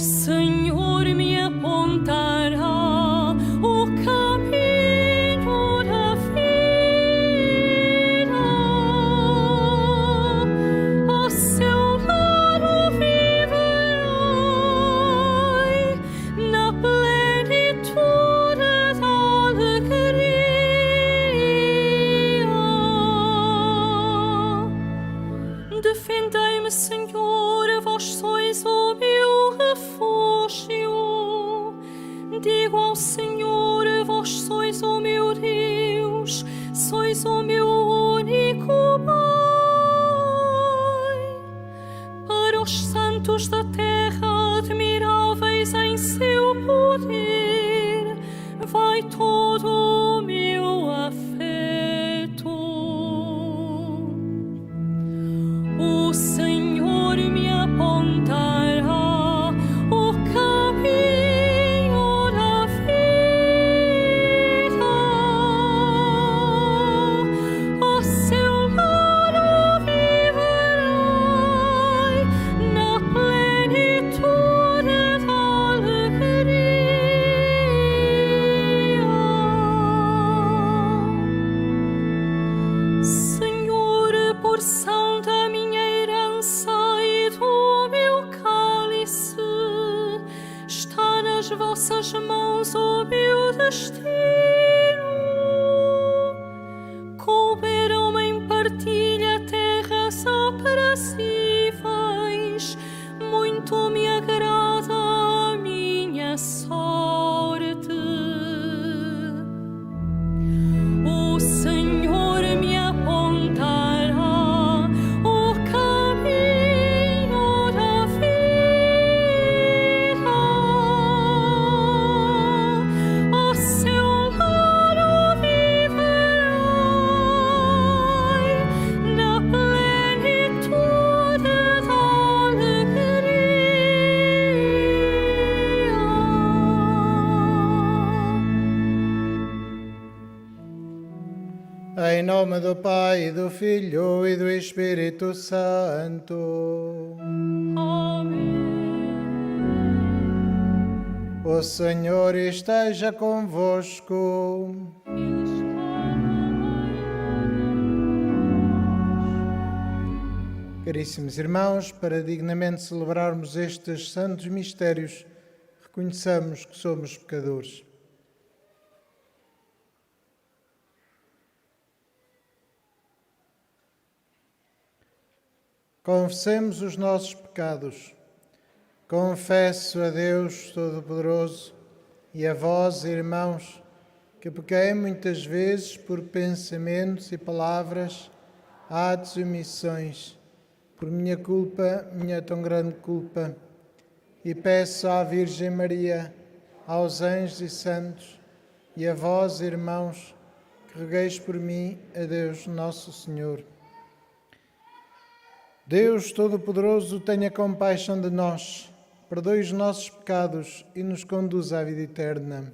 Senhor me apontará o caminho da vida, ao seu lado viverei na plenitude da alegria. Defendei-me, Senhor, vós sois o meu refúgio. Digo ao Senhor, vós sois o meu Deus, sois o meu único bem. Para os santos da terra, admiráveis em seu poder, vai todo o meu afeto. O Senhor me apontará o caminho da vida, ao seu lado viverei na plenitude da alegria. Senhor, porção da minha herança e do meu cálice, está nas vossas mãos o meu destino. Couberam-me em partilha terras aprazíveis, muito me agrada a minha sorte. O Senhor me apontará o caminho da vida, ao seu lado viverei na plenitude da alegria. Em nome do Pai, do Filho e do Espírito Santo. Amém. O Senhor esteja convosco. Ele está no meio. Caríssimos irmãos, para dignamente celebrarmos estes santos mistérios, reconheçamos que somos pecadores. Confessemos os nossos pecados. Confesso a Deus Todo-Poderoso e a vós, irmãos, que pequei muitas vezes por pensamentos e palavras, atos e omissões, por minha culpa, minha tão grande culpa, e peço à Virgem Maria, aos anjos e santos, e a vós, irmãos, que rogueis por mim a Deus Nosso Senhor. Deus Todo-Poderoso, tenha compaixão de nós, perdoe os nossos pecados e nos conduza à vida eterna.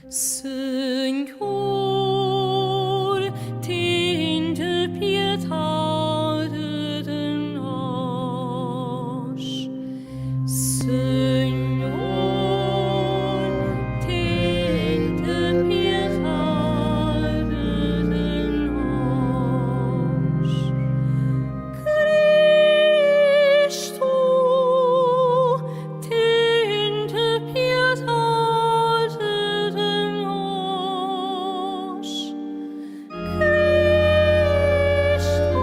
Senhor, tende piedade de nós. Senhor, tende piedade de nós. Cristo, tende piedade de nós. Cristo,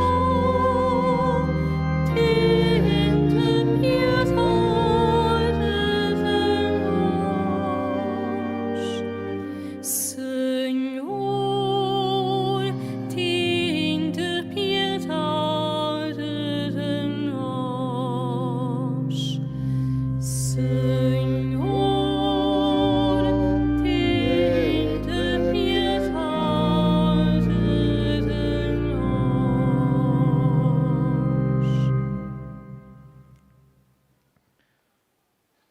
tende piedade de nós. Senhor, tende piedade de nós. Senhor, tende piedade de nós.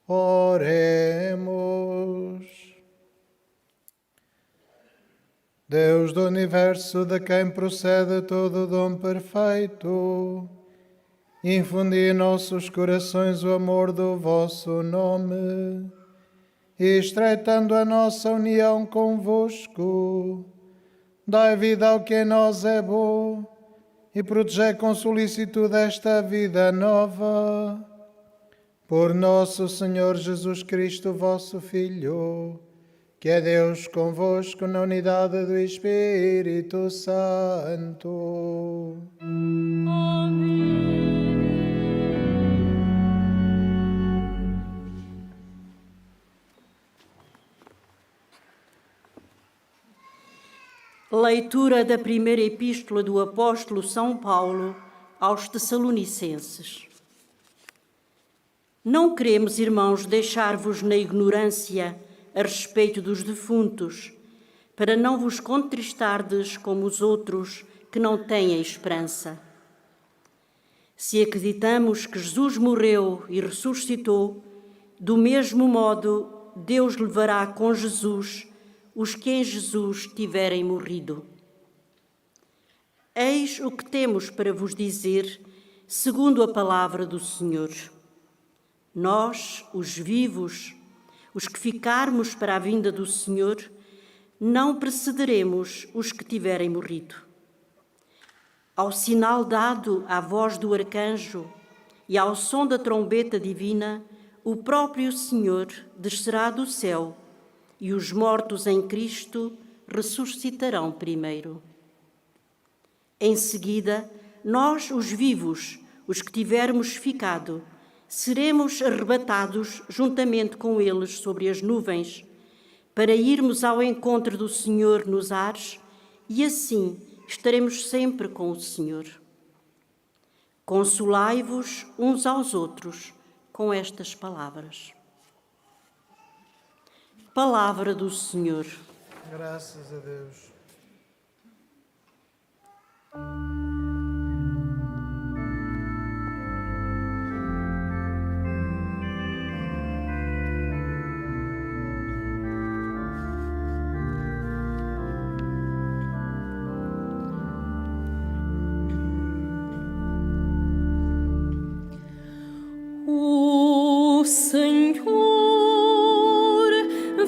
Oremos. Deus do universo, de quem procede todo o dom perfeito, infundi em nossos corações o amor do vosso nome, e estreitando a nossa união convosco, dai vida ao que em nós é bom, e protegei com solicitude esta vida nova. Por nosso Senhor Jesus Cristo, vosso Filho, que é Deus convosco na unidade do Espírito Santo. Leitura da primeira epístola do apóstolo São Paulo aos Tessalonicenses. Não queremos, irmãos, deixar-vos na ignorância a respeito dos defuntos, para não vos contristardes como os outros que não têm esperança. Se acreditamos que Jesus morreu e ressuscitou, do mesmo modo Deus levará com Jesus os que em Jesus tiverem morrido. Eis o que temos para vos dizer, segundo a palavra do Senhor. Nós, os vivos, os que ficarmos para a vinda do Senhor, não precederemos os que tiverem morrido. Ao sinal dado à voz do arcanjo e ao som da trombeta divina, o próprio Senhor descerá do céu e os mortos em Cristo ressuscitarão primeiro. Em seguida, nós, os vivos, os que tivermos ficado, seremos arrebatados juntamente com eles sobre as nuvens, para irmos ao encontro do Senhor nos ares, e assim estaremos sempre com o Senhor. Consolai-vos uns aos outros com estas palavras. Palavra do Senhor. Graças a Deus. O Senhor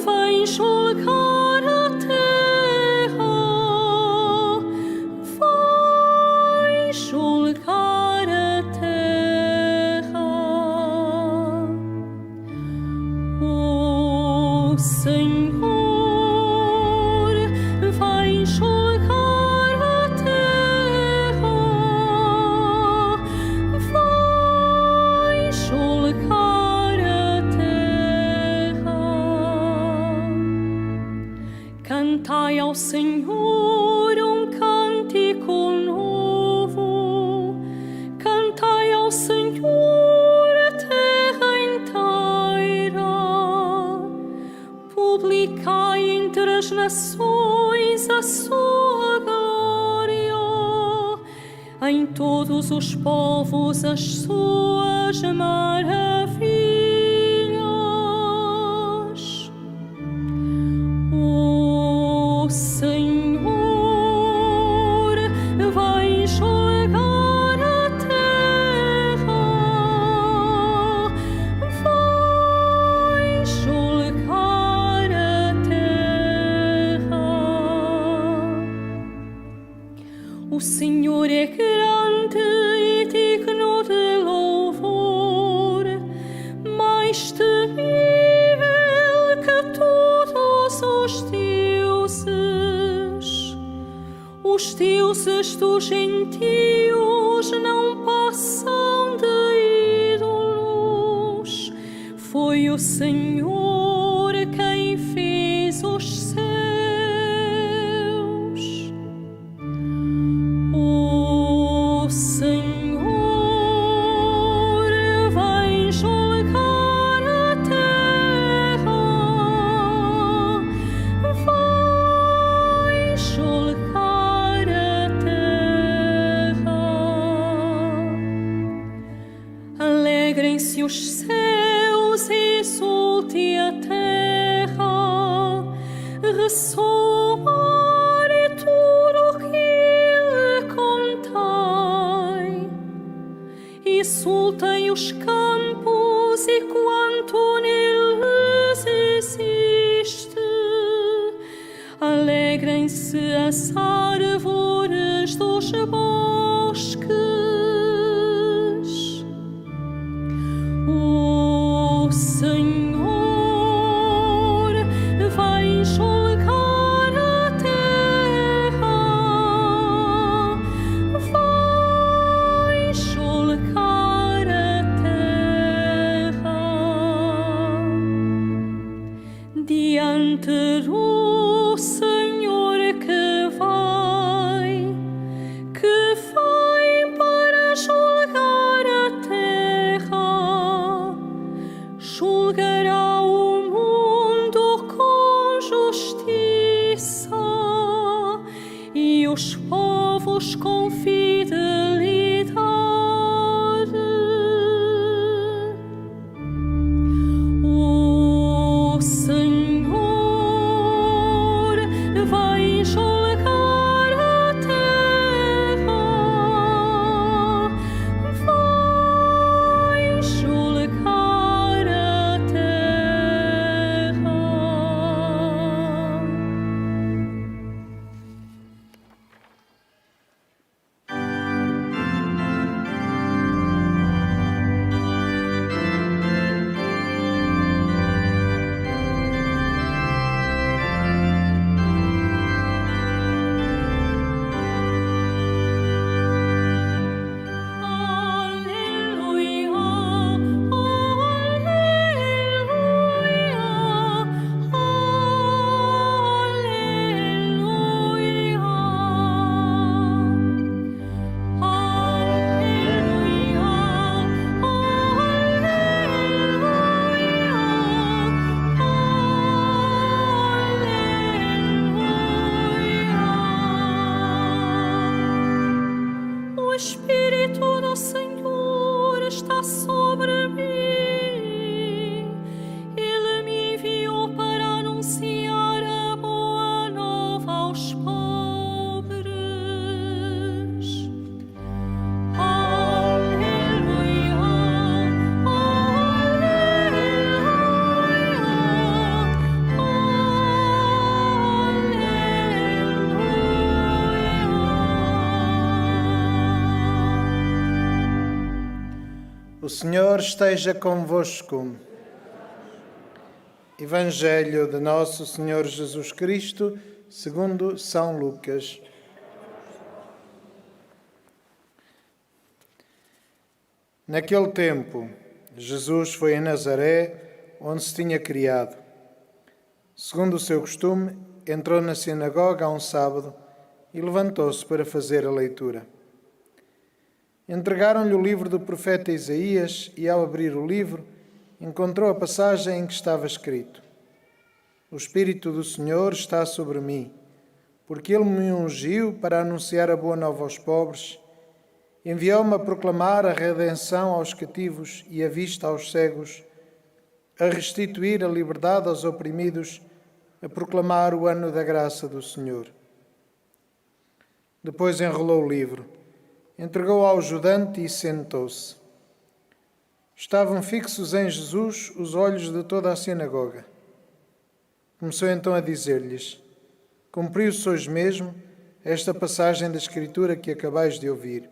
vai julgar a terra, vai julgar a terra. O Senhor vai julgar a terra, vai julgar a terra. Cantai ao Senhor um cântico novo, cantai ao Senhor a terra inteira, publicai entre as nações a sua glória, em todos os povos as suas maravilhas. O Senhor vai julgar a terra, vai julgar a terra. O Senhor é grande e digno de louvor, mais temível que todos os deuses. Os deuses dos gentios não passam de ídolos. Foi o Senhor quem fez os céus. O Senhor vai julgar a terra, vai julgar a terra. Alegrem-se os céus e exulte a terra, ressoa o mar e exultem os campos e quanto neles existe. Alegrem-se as árvores dos bosques. O Senhor vai julgar a terra, vai julgar a terra. Diante do Senhor que vai para julgar a terra, julgará o mundo com justiça e os povos com fidelidade. O Senhor vai julgar a terra, vai julgar a terra. Aleluia, o Espírito do Senhor está sobre mim. Ele me enviou para anunciar a boa nova aos pobres. Aleluia, O Senhor esteja convosco. Evangelho de Nosso Senhor Jesus Cristo, segundo São Lucas. Naquele tempo, Jesus foi a Nazaré, onde se tinha criado. Segundo o seu costume, entrou na sinagoga a um sábado e levantou-se para fazer a leitura. Entregaram-lhe o livro do profeta Isaías e, ao abrir o livro, encontrou a passagem em que estava escrito: O Espírito do Senhor está sobre mim, porque Ele me ungiu para anunciar a boa nova aos pobres, enviou-me a proclamar a redenção aos cativos e a vista aos cegos, a restituir a liberdade aos oprimidos, a proclamar o ano da graça do Senhor. Depois enrolou o livro, entregou-o ao ajudante e sentou-se. Estavam fixos em Jesus os olhos de toda a sinagoga. Começou então a dizer-lhes: Cumpriu-se hoje mesmo esta passagem da Escritura que acabais de ouvir.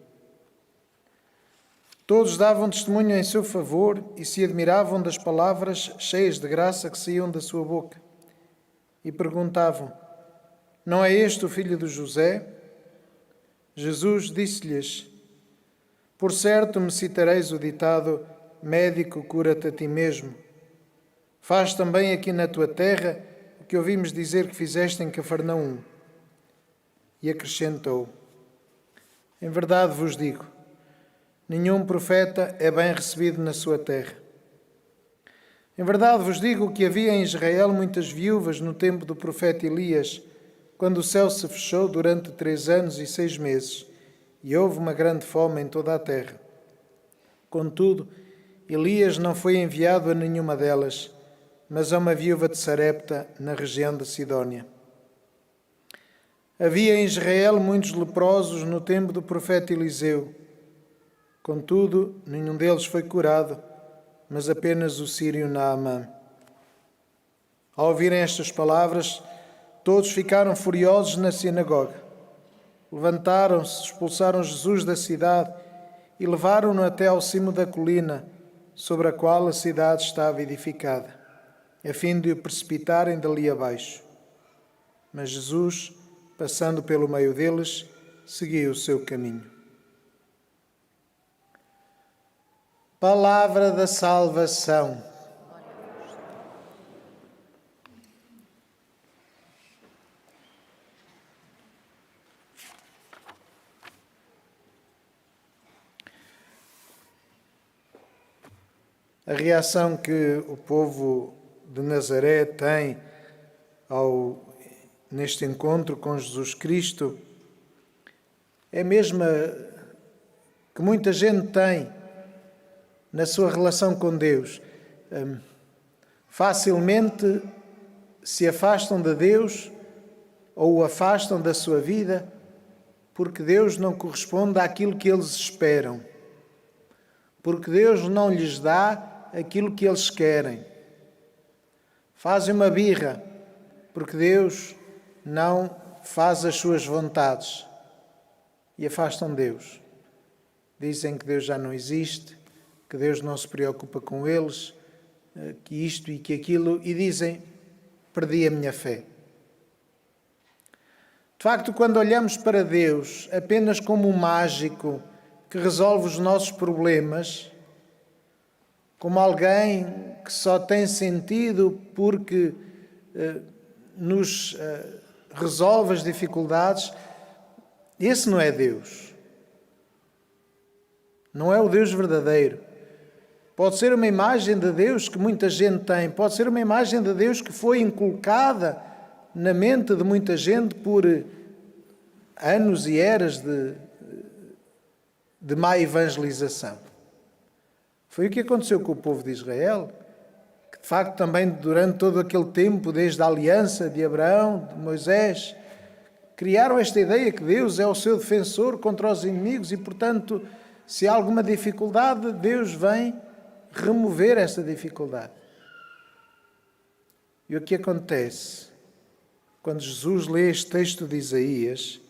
Todos davam testemunho em seu favor e se admiravam das palavras cheias de graça que saíam da sua boca. E perguntavam: Não é este o filho de José? Jesus disse-lhes: Por certo me citareis o ditado: Médico, cura-te a ti mesmo. Faz também aqui na tua terra o que ouvimos dizer que fizeste em Cafarnaum. E acrescentou: Em verdade vos digo, nenhum profeta é bem recebido na sua terra. Em verdade vos digo que havia em Israel muitas viúvas no tempo do profeta Elias, quando o céu se fechou durante 3 anos e 6 meses, e houve uma grande fome em toda a terra. Contudo, Elias não foi enviado a nenhuma delas, mas a uma viúva de Sarepta, na região da Sidónia. Havia em Israel muitos leprosos no tempo do profeta Eliseu. Contudo, nenhum deles foi curado, mas apenas o sírio Naamã. Ao ouvirem estas palavras, todos ficaram furiosos na sinagoga. Levantaram-se, expulsaram Jesus da cidade e levaram-no até ao cimo da colina, sobre a qual a cidade estava edificada, a fim de o precipitarem dali abaixo. Mas Jesus, passando pelo meio deles, seguiu o seu caminho. Palavra da salvação. A reação que o povo de Nazaré tem neste encontro com Jesus Cristo é a mesma que muita gente tem na sua relação com Deus. Facilmente se afastam de Deus ou o afastam da sua vida porque Deus não corresponde àquilo que eles esperam, porque Deus não lhes dá aquilo que eles querem. Fazem uma birra porque Deus não faz as suas vontades e afastam Deus. Dizem que Deus já não existe, que Deus não se preocupa com eles, que isto e que aquilo, e dizem: perdi a minha fé. De facto, quando olhamos para Deus apenas como um mágico que resolve os nossos problemas, como alguém que só tem sentido porque nos resolve as dificuldades, esse não é Deus. Não é o Deus verdadeiro. Pode ser uma imagem de Deus que muita gente tem, pode ser uma imagem de Deus que foi inculcada na mente de muita gente por anos e eras de má evangelização. Foi o que aconteceu com o povo de Israel, que de facto também durante todo aquele tempo, desde a aliança de Abraão, de Moisés, criaram esta ideia que Deus é o seu defensor contra os inimigos e, portanto, se há alguma dificuldade, Deus vem remover essa dificuldade. E o que acontece? Quando Jesus lê este texto de Isaías: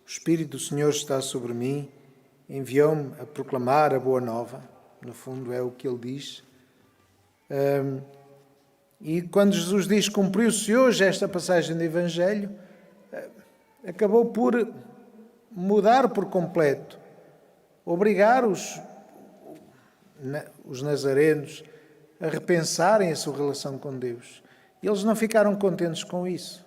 o Espírito do Senhor está sobre mim, enviou-me a proclamar a boa nova. No fundo é o que ele diz. E quando Jesus diz: cumpriu-se hoje esta passagem do Evangelho, acabou por mudar por completo, obrigar os nazarenos a repensarem a sua relação com Deus. E eles não ficaram contentes com isso.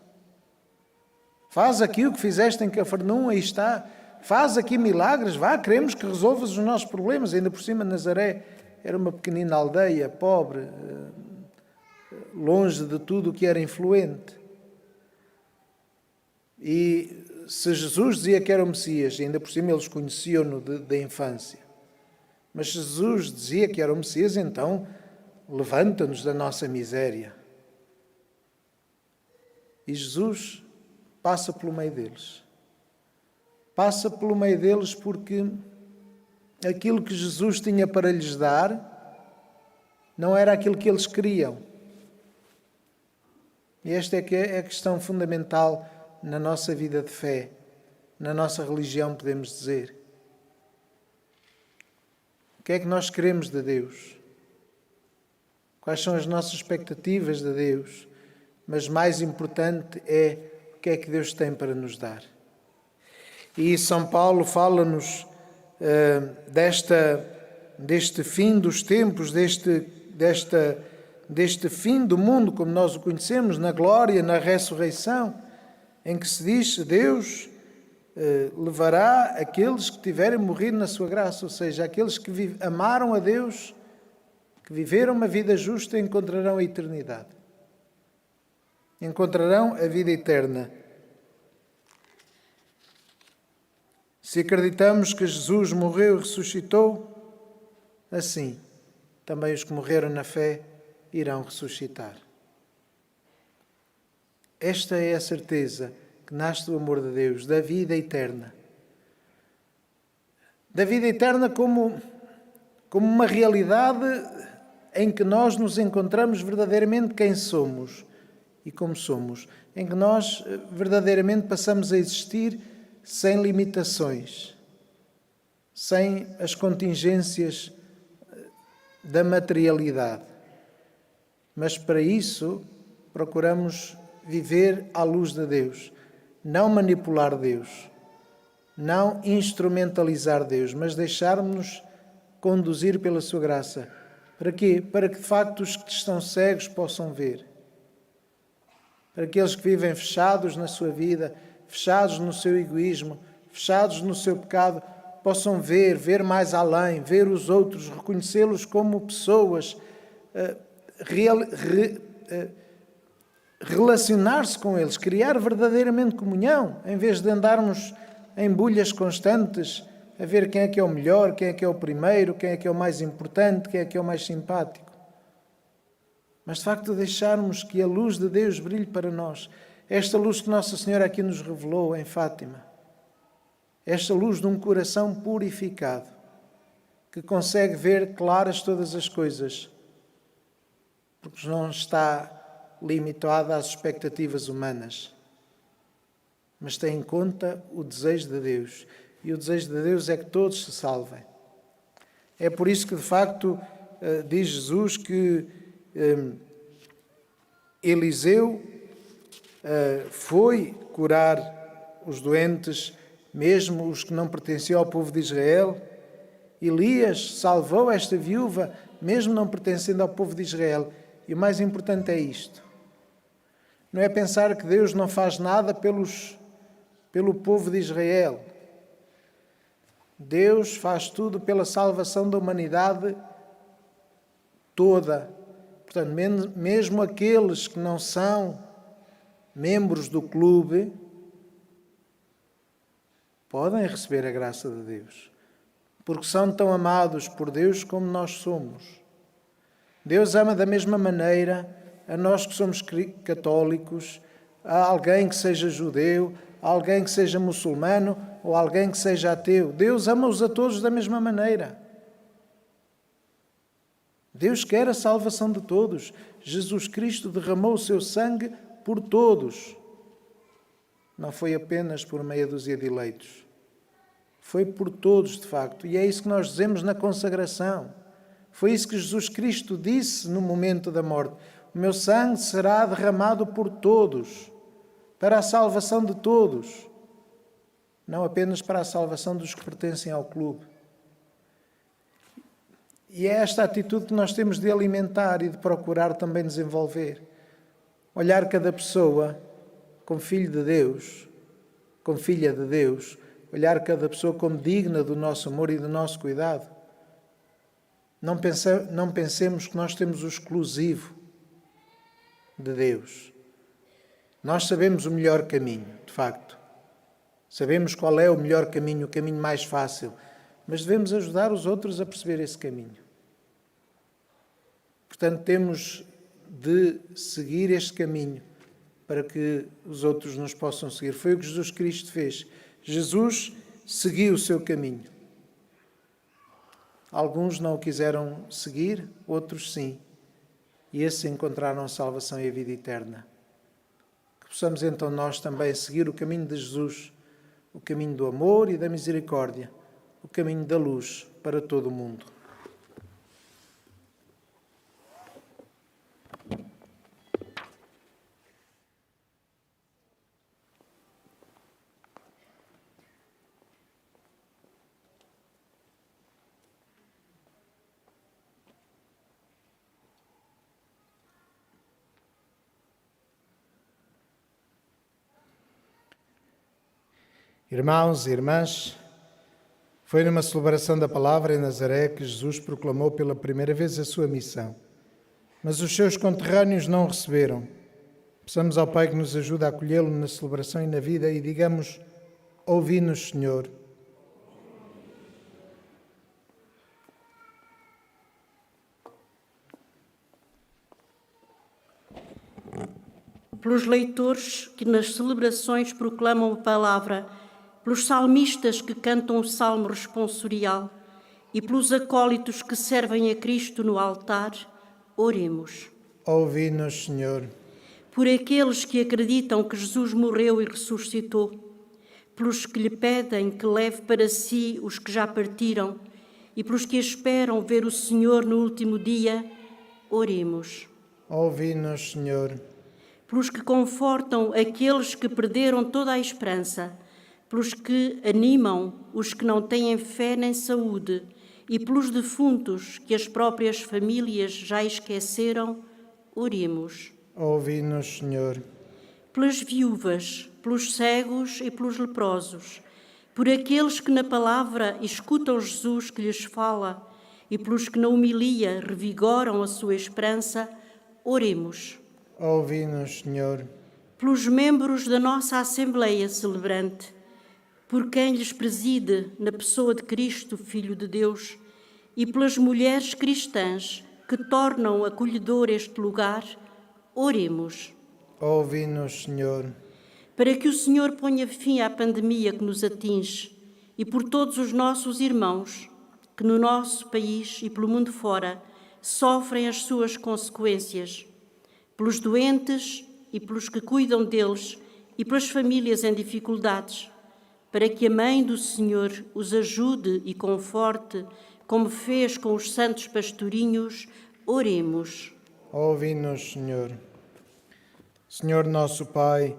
Faz aqui o que fizeste em Cafarnaum, aí está. Faz aqui milagres, vá, queremos que resolvas os nossos problemas. Ainda por cima, Nazaré era uma pequenina aldeia, pobre, longe de tudo o que era influente. E se Jesus dizia que era o Messias, ainda por cima eles conheciam-no da infância, mas se Jesus dizia que era o Messias, então levanta-nos da nossa miséria. E Jesus passa pelo meio deles. Passa pelo meio deles porque aquilo que Jesus tinha para lhes dar não era aquilo que eles queriam. E esta é que é a questão fundamental na nossa vida de fé, na nossa religião, podemos dizer. O que é que nós queremos de Deus? Quais são as nossas expectativas de Deus? Mas mais importante é o que é que Deus tem para nos dar. E São Paulo fala-nos deste fim dos tempos, deste fim do mundo, como nós o conhecemos, na glória, na ressurreição, em que se diz: Deus levará aqueles que tiverem morrido na sua graça, ou seja, aqueles que amaram a Deus, que viveram uma vida justa, encontrarão a eternidade. Encontrarão a vida eterna. Se acreditamos que Jesus morreu e ressuscitou, assim, também os que morreram na fé irão ressuscitar. Esta é a certeza que nasce do amor de Deus, da vida eterna. Da vida eterna como como uma realidade em que nós nos encontramos verdadeiramente quem somos e como somos, em que nós verdadeiramente passamos a existir sem limitações, sem as contingências da materialidade. Mas para isso procuramos viver à luz de Deus, não manipular Deus, não instrumentalizar Deus, mas deixarmos-nos conduzir pela sua graça. Para quê? Para que de facto os que estão cegos possam ver. Para aqueles que vivem fechados na sua vida, fechados no seu egoísmo, fechados no seu pecado, possam ver mais além, ver os outros, reconhecê-los como pessoas, relacionar-se com eles, criar verdadeiramente comunhão, em vez de andarmos em bulhas constantes, a ver quem é que é o melhor, quem é que é o primeiro, quem é que é o mais importante, quem é que é o mais simpático. Mas, de facto, deixarmos que a luz de Deus brilhe para nós. Esta luz que Nossa Senhora aqui nos revelou em Fátima. Esta luz de um coração purificado, que consegue ver claras todas as coisas, porque não está limitada às expectativas humanas, mas tem em conta o desejo de Deus. E o desejo de Deus é que todos se salvem. É por isso que, de facto, diz Jesus que Eliseu foi curar os doentes, mesmo os que não pertenciam ao povo de Israel. Elias salvou esta viúva, mesmo não pertencendo ao povo de Israel. E o mais importante é isto. Não é pensar que Deus não faz nada pelo povo de Israel. Deus faz tudo pela salvação da humanidade toda. Portanto, mesmo aqueles que não são membros do clube podem receber a graça de Deus, porque são tão amados por Deus como nós somos. Deus ama da mesma maneira a nós que somos católicos, a alguém que seja judeu, a alguém que seja muçulmano ou alguém que seja ateu. Deus ama-os a todos da mesma maneira. Deus quer a salvação de todos. Jesus Cristo derramou o seu sangue por todos. Não foi apenas por meia dúzia de eleitos. Foi por todos, de facto. E é isso que nós dizemos na consagração. Foi isso que Jesus Cristo disse no momento da morte. O meu sangue será derramado por todos, para a salvação de todos. Não apenas para a salvação dos que pertencem ao clube. E é esta atitude que nós temos de alimentar e de procurar também desenvolver. Olhar cada pessoa como filho de Deus, como filha de Deus. Olhar cada pessoa como digna do nosso amor e do nosso cuidado. Não pensemos que nós temos o exclusivo de Deus. Nós sabemos o melhor caminho, de facto. Sabemos qual é o melhor caminho, o caminho mais fácil. Mas devemos ajudar os outros a perceber esse caminho. Portanto, temos de seguir este caminho para que os outros nos possam seguir. Foi o que Jesus Cristo fez. Jesus seguiu o seu caminho. Alguns não o quiseram seguir, outros sim. E esses encontraram a salvação e a vida eterna. Que possamos então nós também seguir o caminho de Jesus, o caminho do amor e da misericórdia, o caminho da luz para todo o mundo. Irmãos e irmãs, foi numa celebração da palavra em Nazaré que Jesus proclamou pela primeira vez a sua missão. Mas os seus conterrâneos não o receberam. Peçamos ao Pai que nos ajude a acolhê-lo na celebração e na vida e digamos: ouvi-nos, Senhor. Pelos leitores que nas celebrações proclamam a palavra, pelos salmistas que cantam o salmo responsorial e pelos acólitos que servem a Cristo no altar, oremos. Ouvi-nos, Senhor. Por aqueles que acreditam que Jesus morreu e ressuscitou, pelos que lhe pedem que leve para si os que já partiram e pelos que esperam ver o Senhor no último dia, oremos. Ouvi-nos, Senhor. Pelos que confortam aqueles que perderam toda a esperança, pelos que animam os que não têm fé nem saúde e pelos defuntos que as próprias famílias já esqueceram, oremos. Ouvi-nos, Senhor. Pelas viúvas, pelos cegos e pelos leprosos, por aqueles que na palavra escutam Jesus que lhes fala e pelos que na homilia revigoram a sua esperança, oremos. Ouvi-nos, Senhor. Pelos membros da nossa Assembleia Celebrante, por quem lhes preside na pessoa de Cristo, Filho de Deus, e pelas mulheres cristãs que tornam acolhedor este lugar, oremos. Ouvi-nos, Senhor. Para que o Senhor ponha fim à pandemia que nos atinge e por todos os nossos irmãos que no nosso país e pelo mundo fora sofrem as suas consequências, pelos doentes e pelos que cuidam deles e pelas famílias em dificuldades, para que a Mãe do Senhor os ajude e conforte, como fez com os santos pastorinhos, oremos. Ouvi-nos, Senhor. Senhor nosso Pai,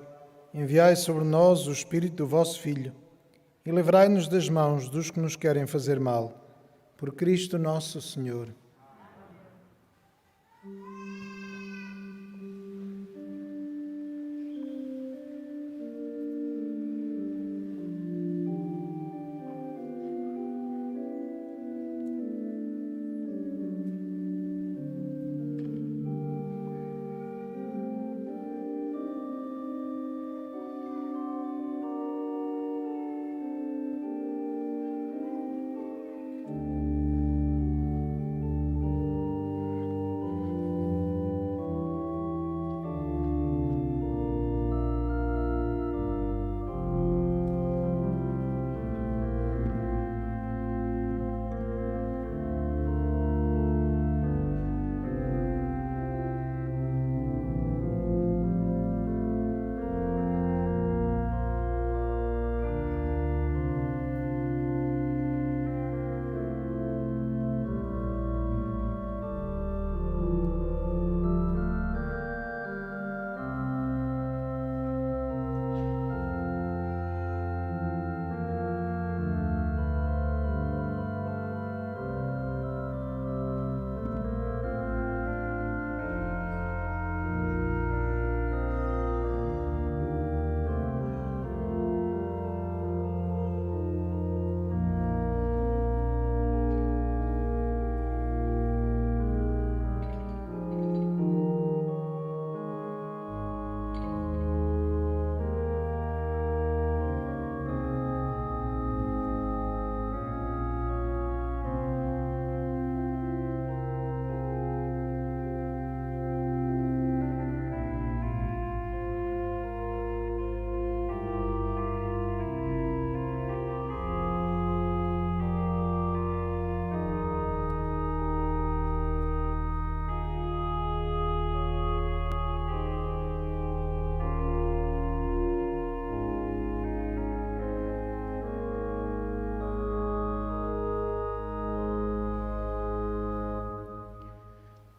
enviai sobre nós o Espírito do vosso Filho e livrai-nos das mãos dos que nos querem fazer mal. Por Cristo nosso Senhor.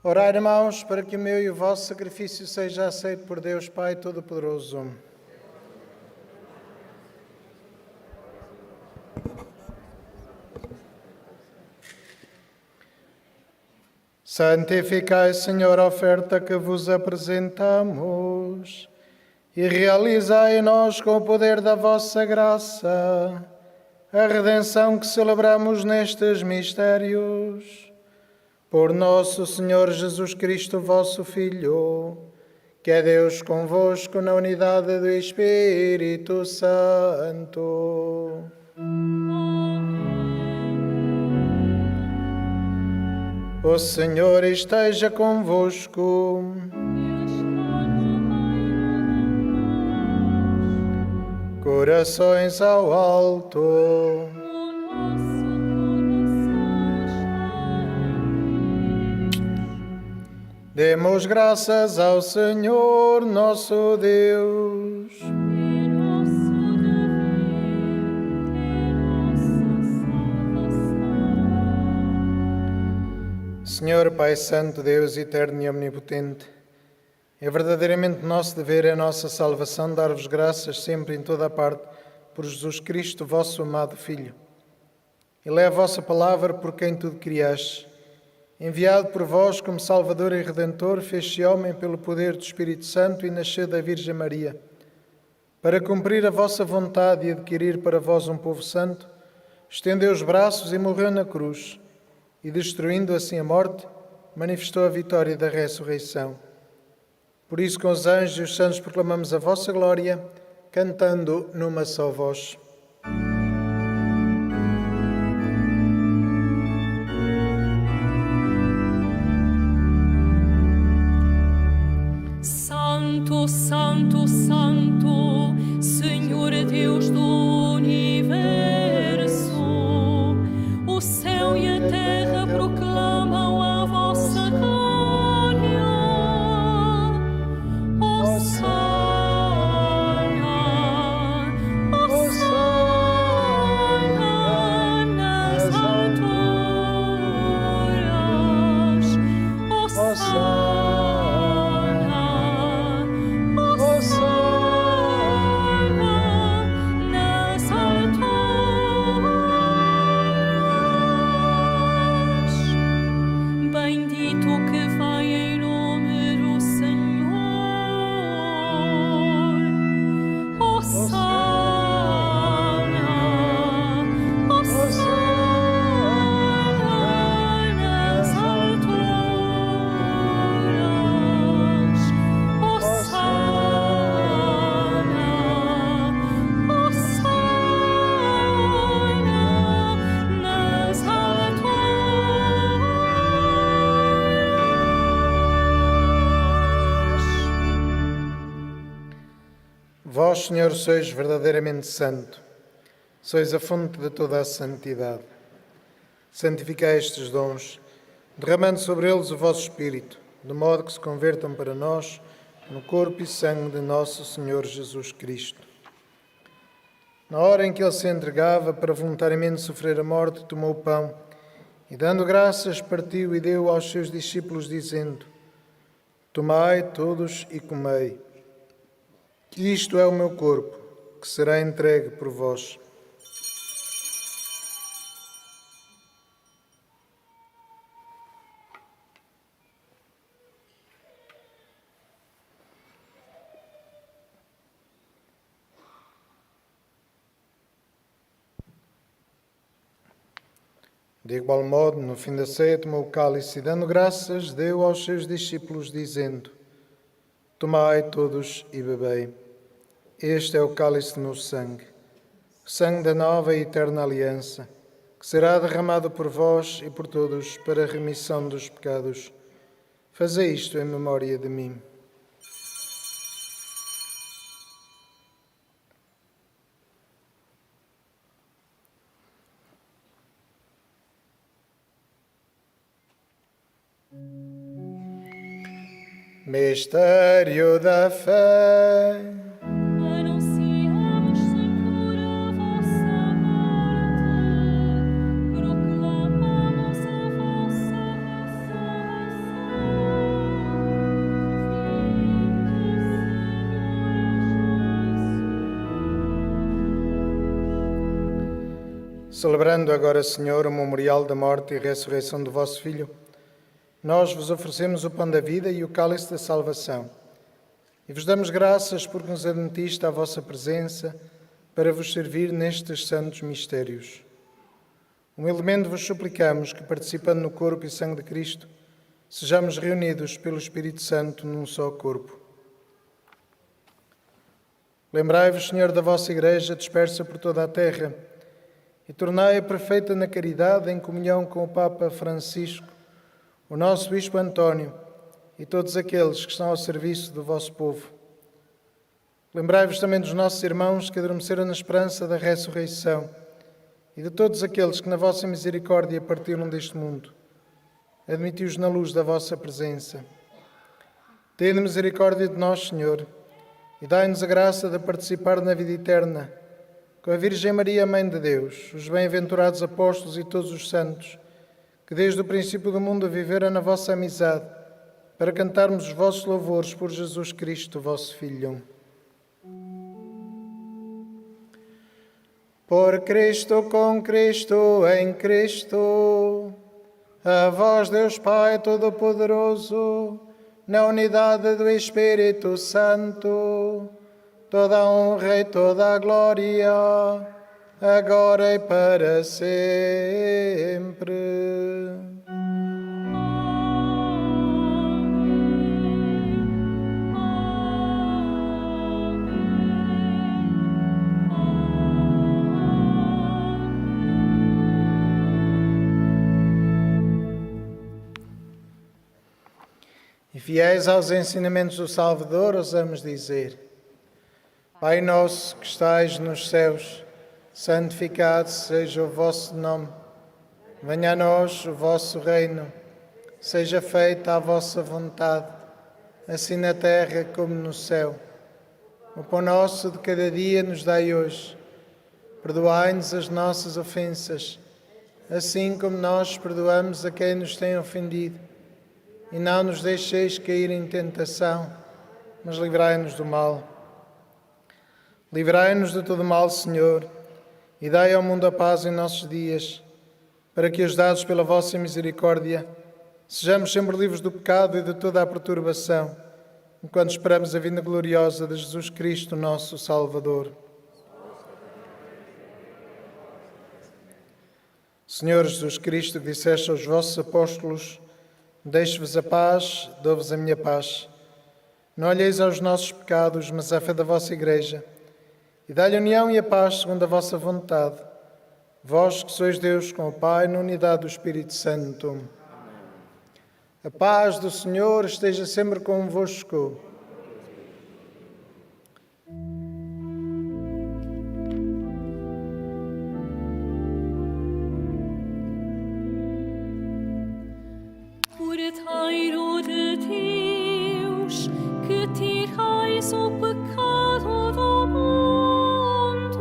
Orai, irmãos, para que o meu e o vosso sacrifício seja aceito por Deus Pai Todo-Poderoso. Santificai, Senhor, a oferta que vos apresentamos e realizai em nós, com o poder da vossa graça, a redenção que celebramos nestes mistérios. Por nosso Senhor Jesus Cristo, vosso Filho, que é Deus convosco na unidade do Espírito Santo. O Senhor esteja convosco. Corações ao alto. Demos graças ao Senhor nosso Deus. É nosso dever, é nossa salvação. Senhor Pai Santo, Deus eterno e omnipotente, é verdadeiramente nosso dever, é nossa salvação dar-vos graças sempre em toda a parte por Jesus Cristo, vosso amado Filho. Ele é a vossa palavra por quem tudo criaste. Enviado por vós como Salvador e Redentor, fez-se homem pelo poder do Espírito Santo e nasceu da Virgem Maria. Para cumprir a vossa vontade e adquirir para vós um povo santo, estendeu os braços e morreu na cruz, e destruindo assim a morte, manifestou a vitória da ressurreição. Por isso, com os anjos e os santos, proclamamos a vossa glória, cantando numa só voz. Santo, Santo, Santo, Senhor Deus do universo, o céu e a terra proclamam a vossa glória. Hosana, Hosana nas alturas. Hosana. Vós, Senhor, sois verdadeiramente santo, sois a fonte de toda a santidade. Santificai estes dons, derramando sobre eles o vosso Espírito, de modo que se convertam para nós no corpo e sangue de nosso Senhor Jesus Cristo. Na hora em que ele se entregava para voluntariamente sofrer a morte, tomou o pão e, dando graças, partiu e deu aos seus discípulos, dizendo: Tomai todos e comei. Isto é o meu corpo, que será entregue por vós. De igual modo, no fim da ceia, tomou o cálice e, dando graças, deu aos seus discípulos, dizendo: Tomai todos e bebei. Este é o cálice do meu sangue, o sangue da nova e eterna aliança, que será derramado por vós e por todos para a remissão dos pecados. Fazei isto em memória de mim. Mistério da fé. Anunciamos, Senhor, a vossa morte, proclamamos a vossa ressurreição. Celebrando agora, Senhor, o memorial da morte e ressurreição do vosso Filho, nós vos oferecemos o pão da vida e o cálice da salvação. E vos damos graças porque nos admitiste à vossa presença para vos servir nestes santos mistérios. Humildemente vos suplicamos que, participando no corpo e sangue de Cristo, sejamos reunidos pelo Espírito Santo num só corpo. Lembrai-vos, Senhor, da vossa Igreja dispersa por toda a terra e tornai-a perfeita na caridade em comunhão com o Papa Francisco, o nosso Bispo António e todos aqueles que estão ao serviço do vosso povo. Lembrai-vos também dos nossos irmãos que adormeceram na esperança da ressurreição e de todos aqueles que na vossa misericórdia partiram deste mundo. Admiti-os na luz da vossa presença Tende misericórdia de nós, Senhor, e dai-nos a graça de participar na vida eterna, com a Virgem Maria, Mãe de Deus, os bem-aventurados apóstolos e todos os santos, que desde o princípio do mundo viveram na vossa amizade, para cantarmos os vossos louvores por Jesus Cristo, vosso Filho. Por Cristo, com Cristo, em Cristo, a vós, Deus Pai Todo-Poderoso, na unidade do Espírito Santo, toda a honra e toda a glória, agora e para sempre. E fiéis aos ensinamentos do Salvador, ousamos dizer: Pai nosso que estais nos céus, santificado seja o vosso nome. Venha a nós o vosso reino. Seja feita a vossa vontade, assim na terra como no céu. O pão nosso de cada dia nos dai hoje. Perdoai-nos as nossas ofensas, assim como nós perdoamos a quem nos tem ofendido. E não nos deixeis cair em tentação, mas livrai-nos do mal. Livrai-nos de todo mal, Senhor, e dai ao mundo a paz em nossos dias, para que, ajudados pela vossa misericórdia, sejamos sempre livres do pecado e de toda a perturbação, enquanto esperamos a vinda gloriosa de Jesus Cristo, nosso Salvador. Senhor Jesus Cristo, que disseste aos vossos apóstolos: Deixo-vos a paz, dou-vos a minha paz. Não olheis aos nossos pecados, mas à fé da vossa Igreja, e dai-lhe a união e a paz segundo a vossa vontade. Vós que sois Deus com o Pai, na unidade do Espírito Santo. Amém. A paz do Senhor esteja sempre convosco. Cordeiro de Deus, que tirais o pecado do mundo,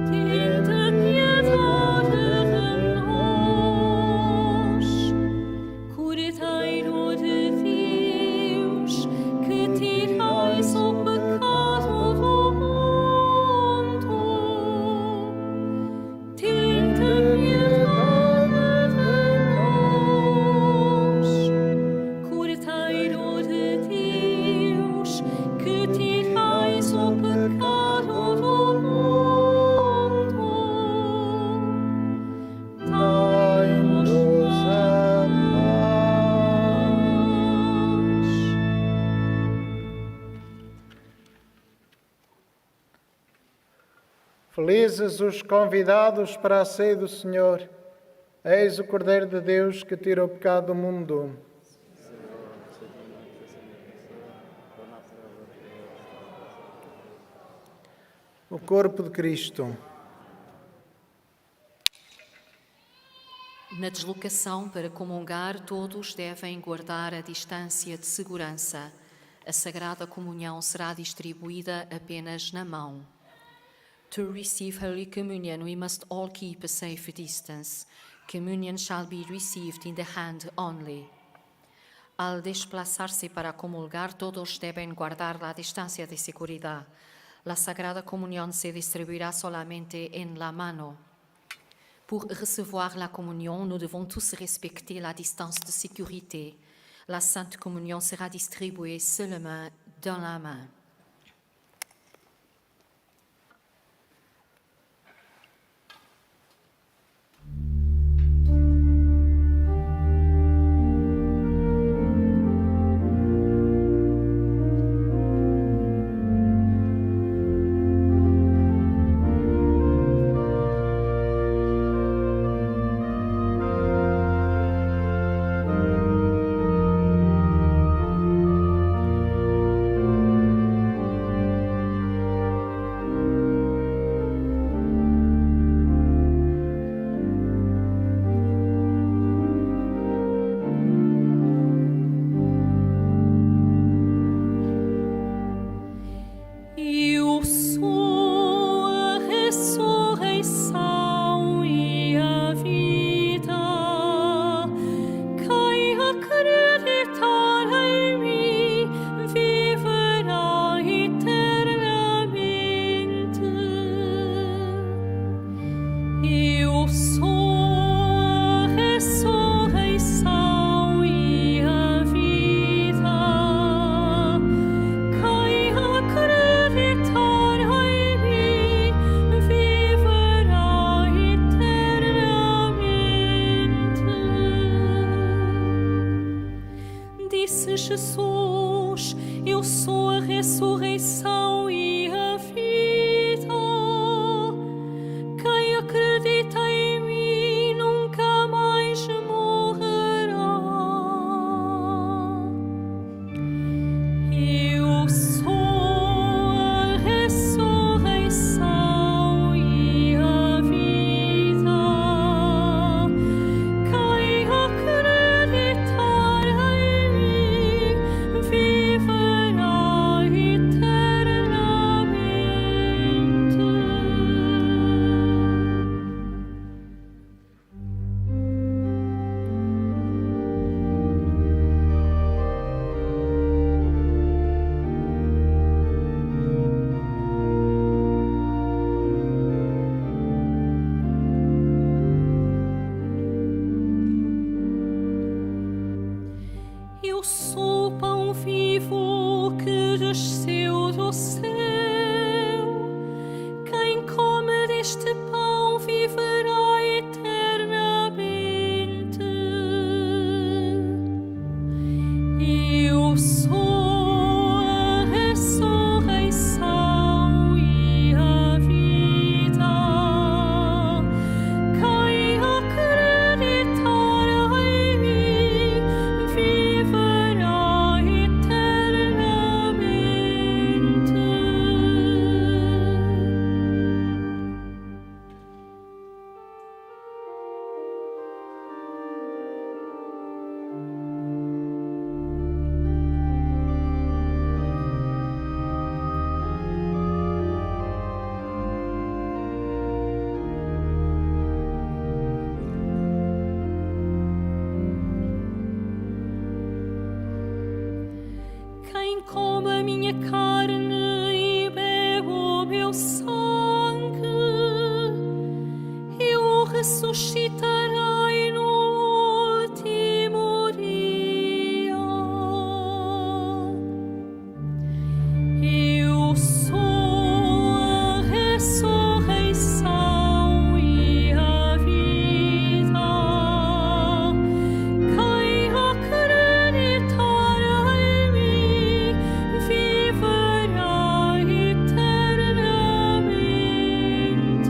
tende piedade de nós. Cordeiro de Deus, que tirais o pecado do mundo, tende piedade. Felizes os convidados para a ceia do Senhor. Eis o Cordeiro de Deus que tira o pecado do mundo. O corpo de Cristo. Na deslocação para comungar, todos devem guardar a distância de segurança. A Sagrada Comunhão será distribuída apenas na mão. To receive Holy Communion, we must all keep a safe distance. Communion shall be received in the hand only. Al desplazarse para comulgar, todos deben guardar la distancia de seguridad. La Sagrada Comunión se distribuirá solamente en la mano. Pour recevoir la communion, nous devons tous respecter la distance de sécurité. La Sainte Communion sera distribuée seulement dans la main. Eu sou a ressurreição e a vida. Quem acredita em mim nunca mais morrerá. Eu sou a ressurreição e a vida. Quem acreditar em mim viverá eternamente. Eu sou o pão vivo que desceu do céu. Quem come deste pão viverá eternamente. Eu sou a ressurreição e a vida. Quem acreditar em mim viverá eternamente. Quem come a minha carne e bebe o meu sangue, eu o ressuscitarei no último dia. Eu sou a ressurreição e a vida. Quem acreditar em mim viverá eternamente.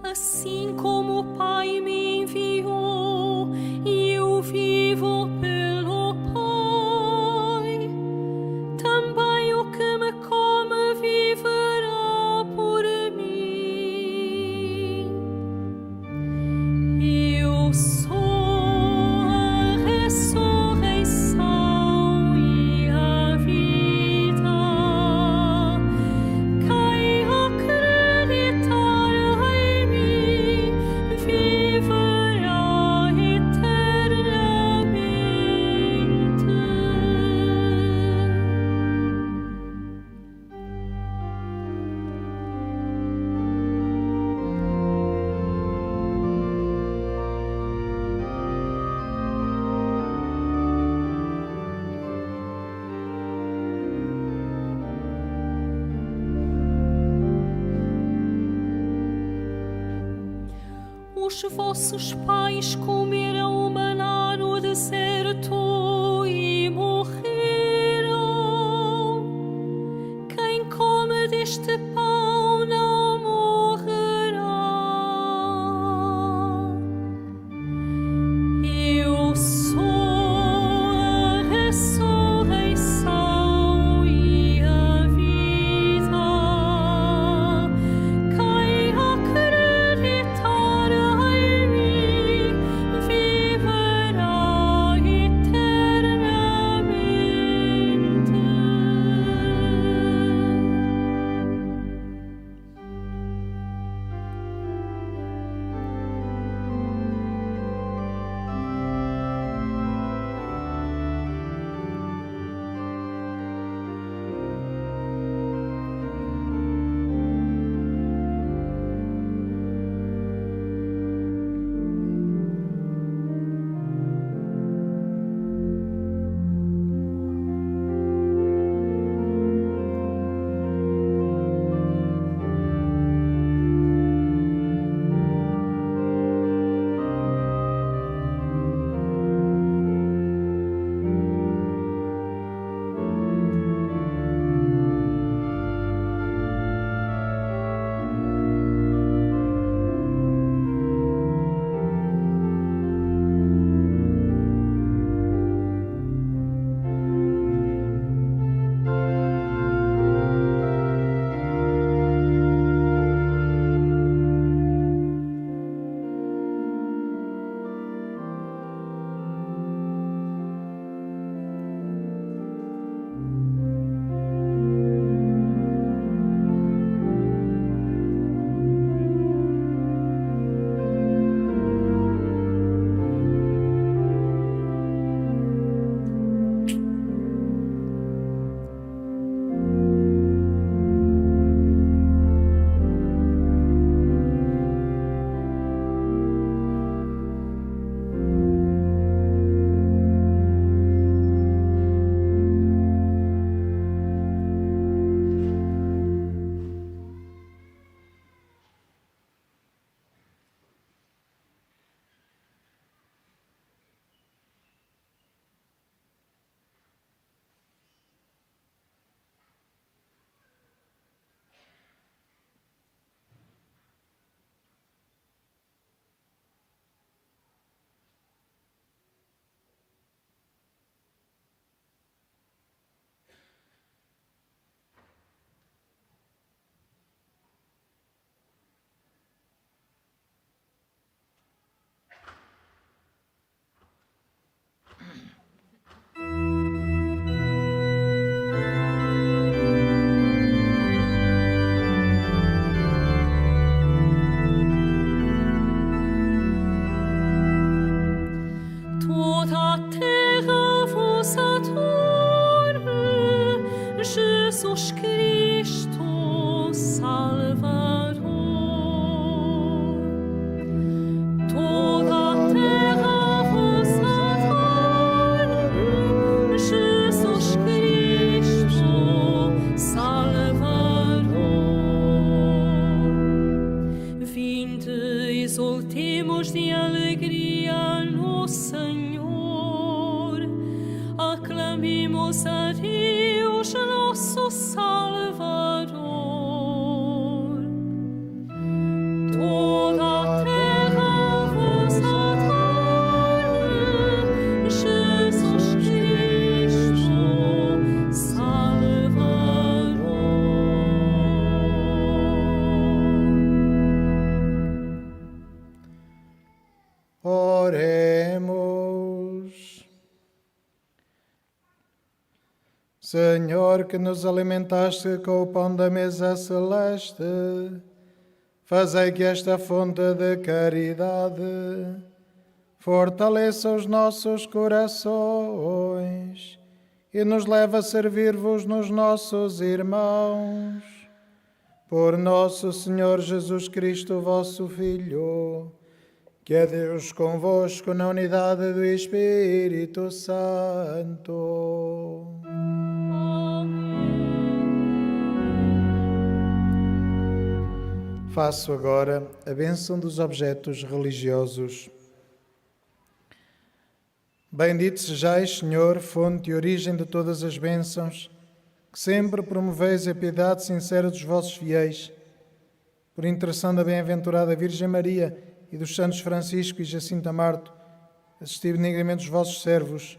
Assim como o Pai me enviou e eu vivo pelo Pai, também o que me come viverá por mim. Eu sou a ressurreição e a vida. Quem acreditar em mim viverá eternamente. Os vossos pais comeram o maná no deserto e morreram. Quem come deste pão não morrerá. Eu sou a ressurreição e a vida. Quem acreditar em mim viverá exultemos de alegria no Senhor, aclamemos a Deus, nosso Salvador. Toda a terra vos aclame, Jesus Cristo, Salvador. Oremos. Senhor, que nos alimentaste com o pão da mesa celeste, fazei que esta fonte de caridade fortaleça os nossos corações e nos leve a servir-vos nos nossos irmãos. Por nosso Senhor Jesus Cristo, vosso Filho, que é Deus convosco na unidade do Espírito Santo. Faço agora a bênção dos objetos religiosos. Bendito sejais, Senhor, fonte e origem de todas as bênçãos, que sempre promoveis a piedade sincera dos vossos fiéis. Por intercessão da bem-aventurada Virgem Maria e dos santos Francisco e Jacinto Marto, assisti benignamente os vossos servos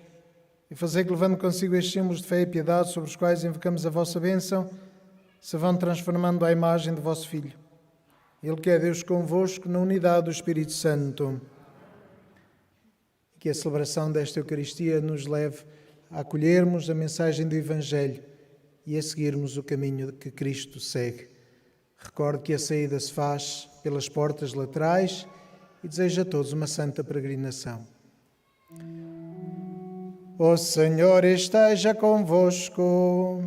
e fazei que, levando consigo estes símbolos de fé e piedade sobre os quais invocamos a vossa bênção, se vão transformando à imagem de vosso Filho. Ele que é Deus convosco na unidade do Espírito Santo. Que a celebração desta Eucaristia nos leve a acolhermos a mensagem do Evangelho e a seguirmos o caminho que Cristo segue. Recordo que a saída se faz pelas portas laterais e desejo a todos uma santa peregrinação. O Senhor esteja convosco.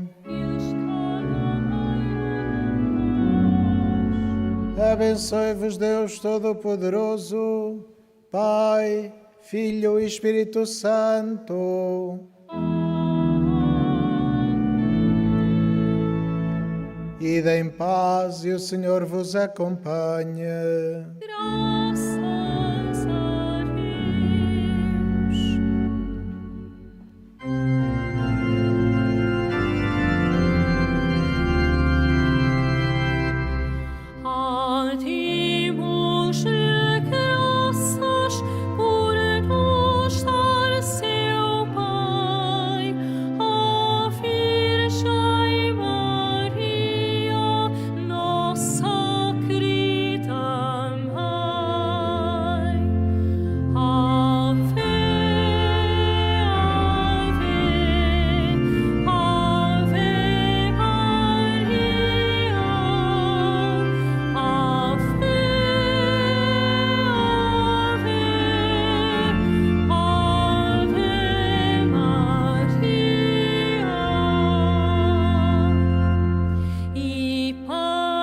Abençoe-vos Deus Todo-Poderoso, Pai, Filho e Espírito Santo. Ide em paz e o Senhor vos acompanhe. Graças a Deus. A ti